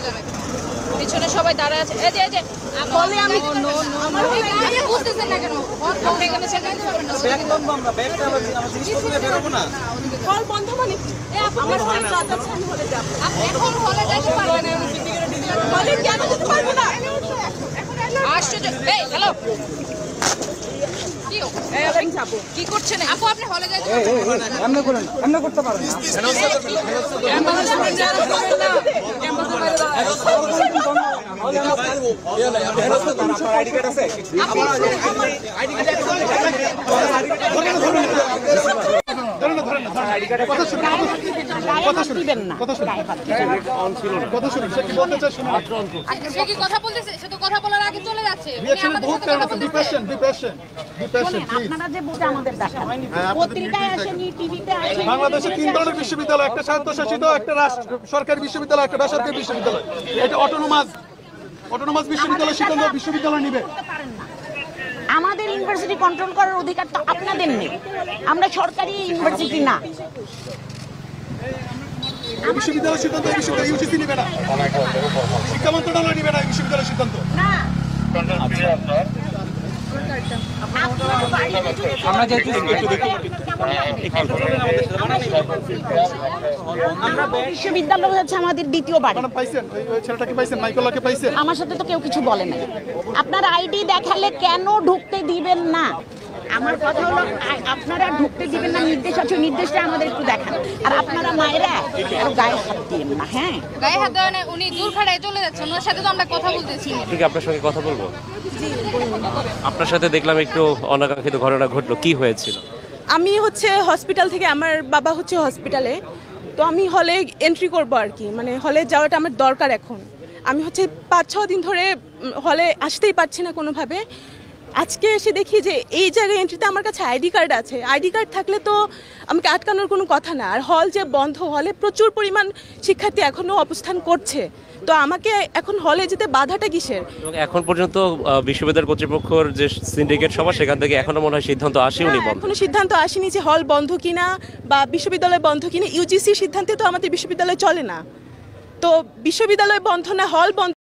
যাবেন। পিছনে সবাই দাঁড়ায় আছে। এই যে বলে আমি আমার বুঝতেছেন না কেন? আপনি এখানে শেখাইতে পারবেন না। ব্যাগ বন্ধ, আমরা ব্যাগটা আবার জিনিসপত্র নিয়ে বেরোবো না। কল বন্ধ মানে আমার হলে কাজ আছে, আমি হলে যাব। আপনি এখন হলে যাইতে পারবেন না। বলে কেন যেতে পারবো না? আশ্চর্য। এই হ্যালো, কি করছেন আপু? আপনি হলে যাইতে পারবেন না। এমনি করেন, এমনি করতে পারেন না। আইডি কার্ড আছে? সে কি কথা বলতেছে? সে তো কথা বলার আগে চলে যাচ্ছে। আপনারা যে বুঝে আমাদের দেখান, পত্রিকায় আসেনি, টিভিতে আসেনি। বাংলাদেশে 3 ধরনের বিশ্ববিদ্যালয়, একটা স্বায়ত্তশাসিত, একটা সরকারি বিশ্ববিদ্যালয়, একটা বেসরকারি বিশ্ববিদ্যালয়। এটা অটোনোমাস বিশ্ববিদ্যালয় সিদ্ধান্ত বিশ্ববিদ্যালয় নিবে। আমাদের ইউনিভার্সিটি কন্ট্রোল করার অধিকার তো আপনাদের নেই। আমরা সরকারি ইউনিভার্সিটি না। বিশ্ববিদ্যালয় সিদ্ধান্ত ইউজিসি নিবে না, শিক্ষা মন্ত্রণালয় নিবে না এই বিশ্ববিদ্যালয় সিদ্ধান্ত। আমরা যেহেতু বিশ্ববিদ্যালয় হচ্ছে আমাদের দ্বিতীয় বাড়ি। পাইছেন ওই ছেলেটাকে পাইছেন, মাইকেলকে পাইছেন? আমার সাথে তো কেউ কিছু বলে নাই। আপনার আইডি দেখালে কেন ঢুকতে দিবেন না? আমার কথা হলো আপনারা ঢুকতে দিবেন না, নির্দেশ আছে, নির্দেশটা আমাদের একটু দেখান। আর আপনারা মায়েরা আর গায়ে হাত দিবেন না। হ্যাঁ, গায়ে হাত দেওয়া না, উনি দূর খাড়ায় চলে যাচ্ছেন। ওনার সাথে তো আমরা কথা বলতেছি। ঠিক, আপনার সঙ্গে কথা বলবো। আপনার সাথে দেখলাম একটু অনাকাঙ্ক্ষিত ঘটনা ঘটলো, কি হয়েছিল? আমি হচ্ছে হসপিটাল থেকে, আমার বাবা হচ্ছে হসপিটালে, তো আমি হলে এন্ট্রি করবো আর কি, মানে হলে যাওয়াটা আমার দরকার এখন। আমি হচ্ছে 5-6 দিন ধরে হলে আসতেই পারছি না কোনোভাবে। আজকে এসে দেখি যে এই জায়গায় এন্ট্রিতে আমার কাছে আইডি কার্ড আছে। আইডি কার্ড থাকলে তো আমাকে আটকানোর কোনো কথা না। আর হল যে বন্ধ, হলে প্রচুর পরিমাণ শিক্ষার্থী এখনও অবস্থান করছে, তো আমাকে এখন হলে যেতে বাধাটা কিসের? এবং এখন পর্যন্ত বিশ্ববিদ্যালয় কর্তৃপক্ষের যে সিন্ডিকেট সভা, সেখান থেকে এখনো মনে হয় সিদ্ধান্ত আসেনি। এখনো সিদ্ধান্ত আসেনি যে হল বন্ধ কিনা বা বিশ্ববিদ্যালয় বন্ধ কিনা। ইউজিসির সিদ্ধান্তে তো আমাদের বিশ্ববিদ্যালয় চলে না, তো বিশ্ববিদ্যালয় বন্ধ না হল বন্ধ।